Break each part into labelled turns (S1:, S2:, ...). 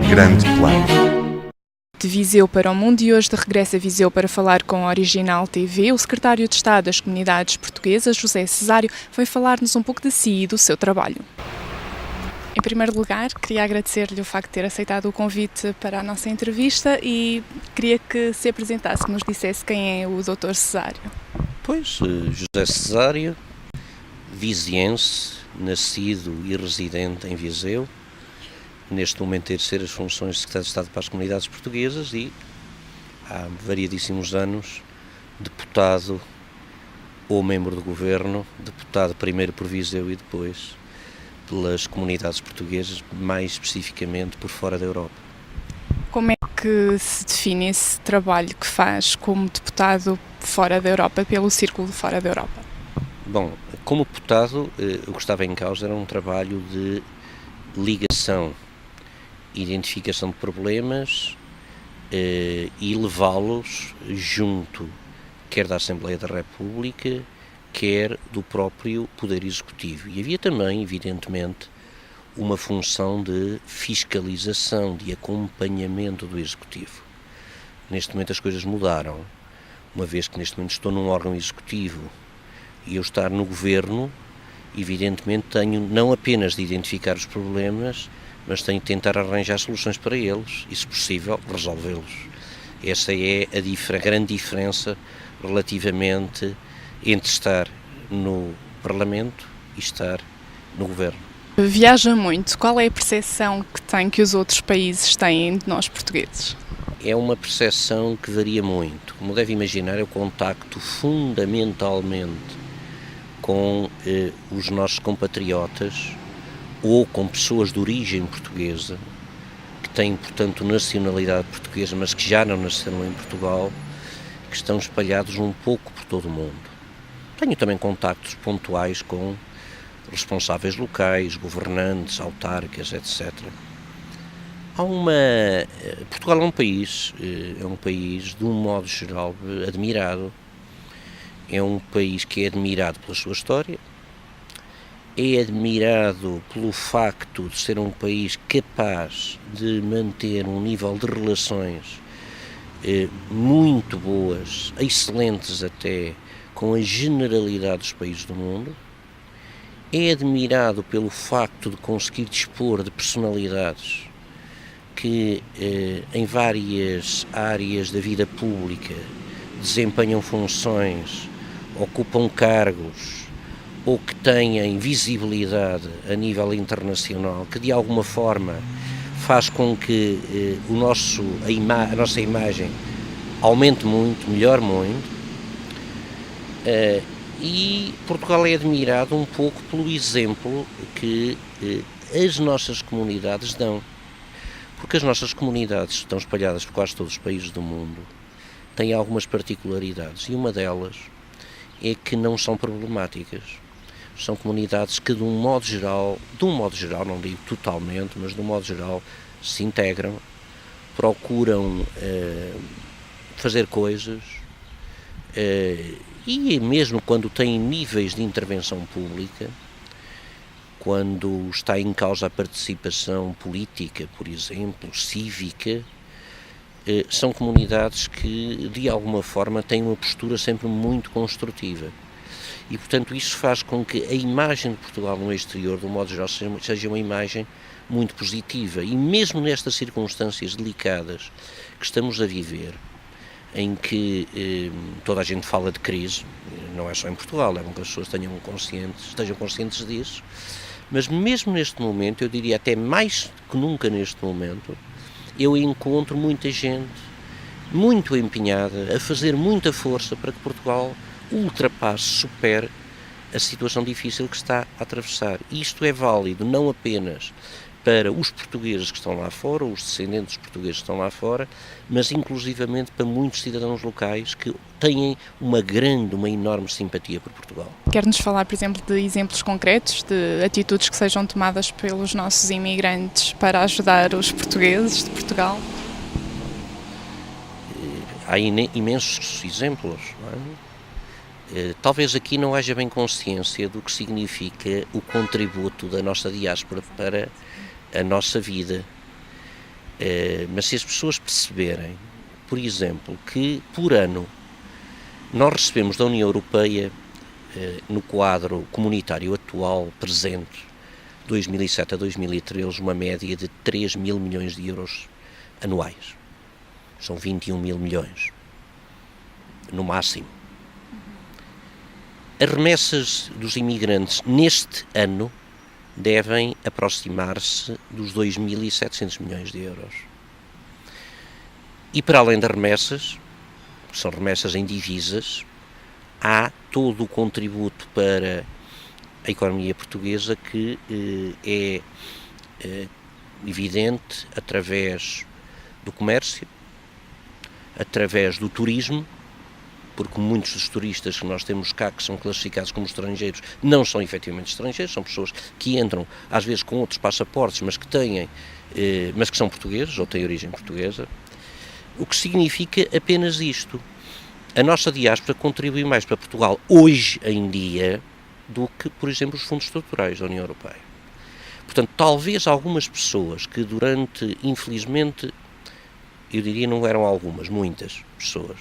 S1: Grande Plano.
S2: De Viseu para o Mundo e hoje de regresso a Viseu para falar com a Original TV, o secretário de Estado das Comunidades Portuguesas, José Cesário, vai falar-nos um pouco de si e do seu trabalho. Em primeiro lugar, queria agradecer-lhe o facto de ter aceitado o convite para a nossa entrevista e queria que se apresentasse, que nos dissesse quem é o Dr. Cesário.
S3: Pois, José Cesário, viziense, nascido e residente em Viseu, neste momento a exercer as funções de Secretário de Estado para as Comunidades Portuguesas e, há variadíssimos anos, deputado ou membro do Governo, deputado primeiro por Viseu e depois pelas comunidades portuguesas, mais especificamente por fora da Europa.
S2: Como é que se define esse trabalho que faz como deputado fora da Europa, pelo Círculo de Fora da Europa?
S3: Bom, como deputado, o que estava em causa era um trabalho de ligação, identificação de problemas e levá-los junto, quer da Assembleia da República, quer do próprio Poder Executivo. E havia também, evidentemente, uma função de fiscalização, de acompanhamento do Executivo. Neste momento as coisas mudaram, uma vez que neste momento estou num órgão executivo e eu estar no Governo, evidentemente tenho não apenas de identificar os problemas, mas tenho de tentar arranjar soluções para eles e, se possível, resolvê-los. Essa é a grande diferença relativamente entre estar no Parlamento e estar no Governo.
S2: Viaja muito. Qual é a percepção que tem, que os outros países têm de nós portugueses?
S3: É uma percepção que varia muito. Como deve imaginar, eu contacto fundamentalmente com os nossos compatriotas ou com pessoas de origem portuguesa, que têm, portanto, nacionalidade portuguesa, mas que já não nasceram em Portugal, que estão espalhados um pouco por todo o mundo. Tenho também contactos pontuais com responsáveis locais, governantes, autarcas, etc. Portugal é um país, de um modo geral, admirado. É um país que é admirado pela sua história, é admirado pelo facto de ser um país capaz de manter um nível de relações muito boas, excelentes até, com a generalidade dos países do mundo. É admirado pelo facto de conseguir dispor de personalidades que em várias áreas da vida pública desempenham funções, ocupam cargos ou que têm visibilidade a nível internacional, que de alguma forma faz com que a nossa imagem aumente muito, melhore muito. E Portugal é admirado um pouco pelo exemplo que as nossas comunidades dão. Porque as nossas comunidades estão espalhadas por quase todos os países do mundo, têm algumas particularidades e uma delas é que não são problemáticas. São comunidades que de um modo geral, não digo totalmente, mas de um modo geral, se integram, procuram fazer coisas e mesmo quando têm níveis de intervenção pública, quando está em causa a participação política, por exemplo, cívica, são comunidades que, de alguma forma, têm uma postura sempre muito construtiva. E, portanto, isso faz com que a imagem de Portugal no exterior, de um modo geral, seja uma imagem muito positiva. E mesmo nestas circunstâncias delicadas que estamos a viver, em que toda a gente fala de crise, não é só em Portugal, é bom que as pessoas estejam conscientes disso, mas mesmo neste momento, eu diria até mais que nunca neste momento, eu encontro muita gente muito empenhada a fazer muita força para que Portugal ultrapasse, supere a situação difícil que está a atravessar. E isto é válido não apenas para os portugueses que estão lá fora, os descendentes portugueses que estão lá fora, mas inclusivamente para muitos cidadãos locais que têm uma enorme simpatia por Portugal.
S2: Quer-nos falar, por exemplo, de exemplos concretos, de atitudes que sejam tomadas pelos nossos imigrantes para ajudar os portugueses de Portugal?
S3: Há imensos exemplos, não é? talvez aqui não haja bem consciência do que significa o contributo da nossa diáspora para a nossa vida. Mas se as pessoas perceberem, por exemplo, que por ano nós recebemos da União Europeia, no quadro comunitário atual presente, 2007 a 2013, uma média de 3 mil milhões de euros anuais. São 21 mil milhões, no máximo. As remessas dos imigrantes neste ano devem aproximar-se dos 2.700 milhões de euros. E para além das remessas, que são remessas em divisas, há todo o contributo para a economia portuguesa que é evidente através do comércio, através do turismo, porque muitos dos turistas que nós temos cá, que são classificados como estrangeiros, não são efetivamente estrangeiros, são pessoas que entram, às vezes com outros passaportes, mas que são portugueses, ou têm origem portuguesa, o que significa apenas isto. A nossa diáspora contribui mais para Portugal, hoje em dia, do que, por exemplo, os fundos estruturais da União Europeia. Portanto, talvez algumas pessoas que infelizmente, eu diria não eram algumas, muitas pessoas,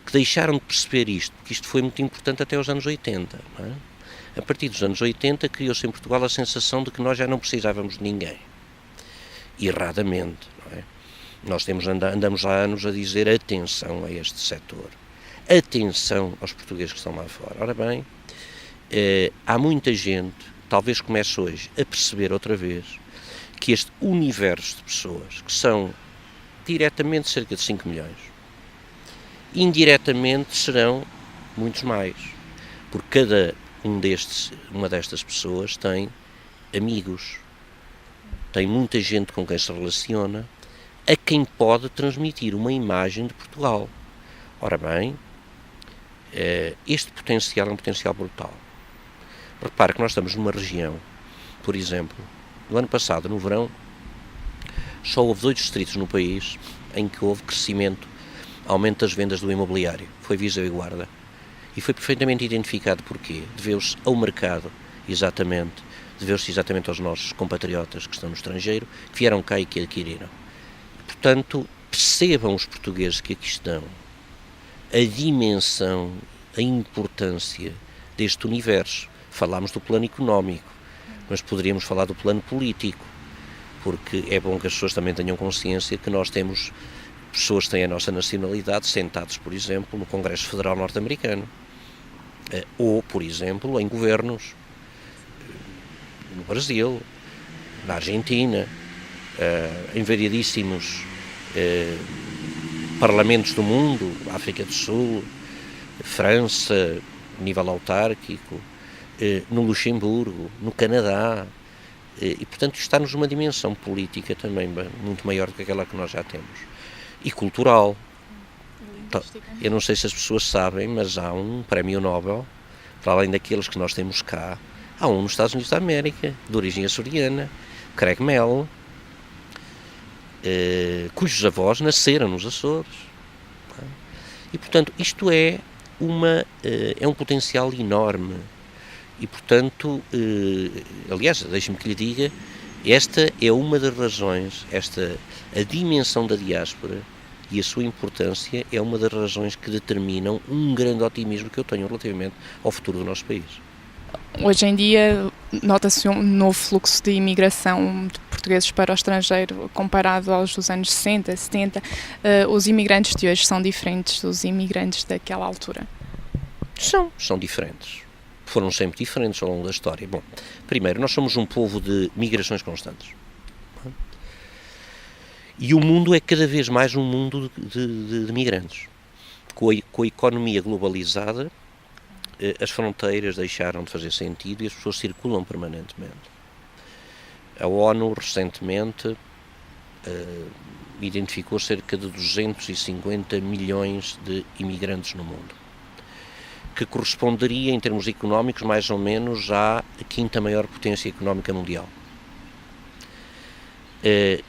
S3: que deixaram de perceber isto, porque isto foi muito importante até os anos 80. Não é? A partir dos anos 80 criou-se em Portugal a sensação de que nós já não precisávamos de ninguém. Erradamente. Não é? Nós andamos há anos a dizer atenção a este setor. Atenção aos portugueses que estão lá fora. Ora bem, há muita gente, talvez comece hoje, a perceber outra vez que este universo de pessoas, que são diretamente cerca de 5 milhões, indiretamente serão muitos mais, porque cada uma destas pessoas tem amigos, tem muita gente com quem se relaciona, a quem pode transmitir uma imagem de Portugal. Ora bem, este potencial é um potencial brutal. Repare que nós estamos numa região, por exemplo, no ano passado, no verão, só houve 2 distritos no país em que houve crescimento, aumento das vendas do imobiliário. Foi Viseu e Guarda. E foi perfeitamente identificado porquê. Deveu-se ao mercado, exatamente, deveu-se exatamente aos nossos compatriotas que estão no estrangeiro, que vieram cá e que adquiriram. Portanto, percebam os portugueses que aqui estão a dimensão, a importância deste universo. Falámos do plano económico, mas poderíamos falar do plano político, porque é bom que as pessoas também tenham consciência que nós temos pessoas que têm a nossa nacionalidade sentados, por exemplo, no Congresso Federal Norte-Americano, ou, por exemplo, em governos no Brasil, na Argentina, em variedíssimos parlamentos do mundo, África do Sul, França, nível autárquico, no Luxemburgo, no Canadá, e portanto está-nos numa dimensão política também muito maior do que aquela que nós já temos. E cultural. Eu não sei se as pessoas sabem, mas há um prémio Nobel, para além daqueles que nós temos cá, há um nos Estados Unidos da América, de origem açoriana, Craig Mell, cujos avós nasceram nos Açores. E portanto isto é um potencial enorme. E portanto, aliás, deixe-me que lhe diga, esta é uma das razões, a dimensão da diáspora e a sua importância é uma das razões que determinam um grande otimismo que eu tenho relativamente ao futuro do nosso país.
S2: Hoje em dia nota-se um novo fluxo de imigração de portugueses para o estrangeiro comparado aos dos anos 60, 70. Os imigrantes de hoje são diferentes dos imigrantes daquela altura?
S3: São diferentes. Foram sempre diferentes ao longo da história. Bom, primeiro, nós somos um povo de migrações constantes. E o mundo é cada vez mais um mundo de migrantes. Com a economia globalizada, as fronteiras deixaram de fazer sentido e as pessoas circulam permanentemente. A ONU, recentemente, identificou cerca de 250 milhões de imigrantes no mundo, que corresponderia, em termos económicos, mais ou menos à quinta maior potência económica mundial.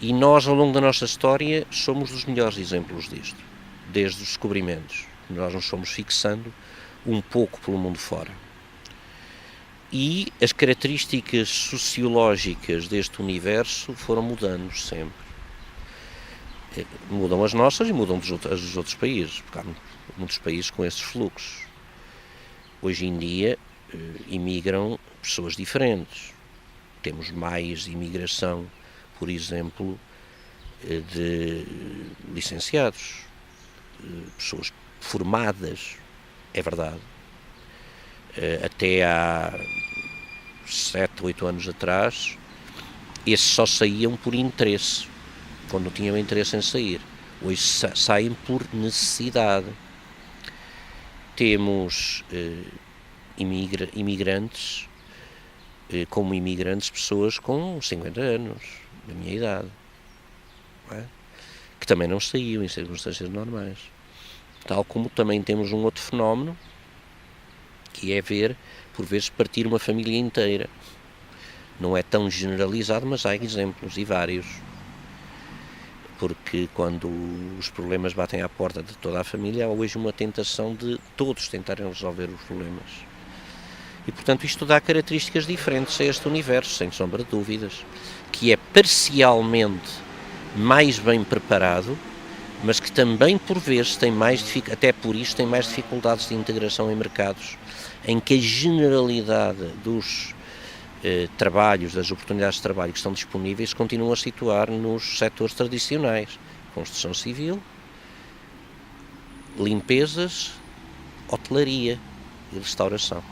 S3: E nós, ao longo da nossa história, somos dos melhores exemplos disto, desde os descobrimentos. Nós nos fomos fixando um pouco pelo mundo fora. E as características sociológicas deste universo foram mudando sempre. Mudam as nossas e mudam as dos outros países, porque há muitos países com esses fluxos. Hoje em dia imigram pessoas diferentes. Temos mais imigração, por exemplo, de licenciados, pessoas formadas, é verdade. Até há 7, 8 anos atrás, esses só saíam por interesse, quando tinham interesse em sair. Hoje saem por necessidade. Temos imigrantes, como imigrantes, pessoas com 50 anos, da minha idade, não é? Que também não saíam em circunstâncias normais. Tal como também temos um outro fenómeno, que é ver, por vezes, partir uma família inteira. Não é tão generalizado, mas há exemplos, e vários. Porque quando os problemas batem à porta de toda a família, há hoje uma tentação de todos tentarem resolver os problemas. E, portanto, isto dá características diferentes a este universo, sem sombra de dúvidas, que é parcialmente mais bem preparado, mas que também, por vezes, até por isso, tem mais dificuldades de integração em mercados, em que a generalidade dos trabalhos, das oportunidades de trabalho que estão disponíveis, continuam a situar nos setores tradicionais: construção civil, limpezas, hotelaria e restauração.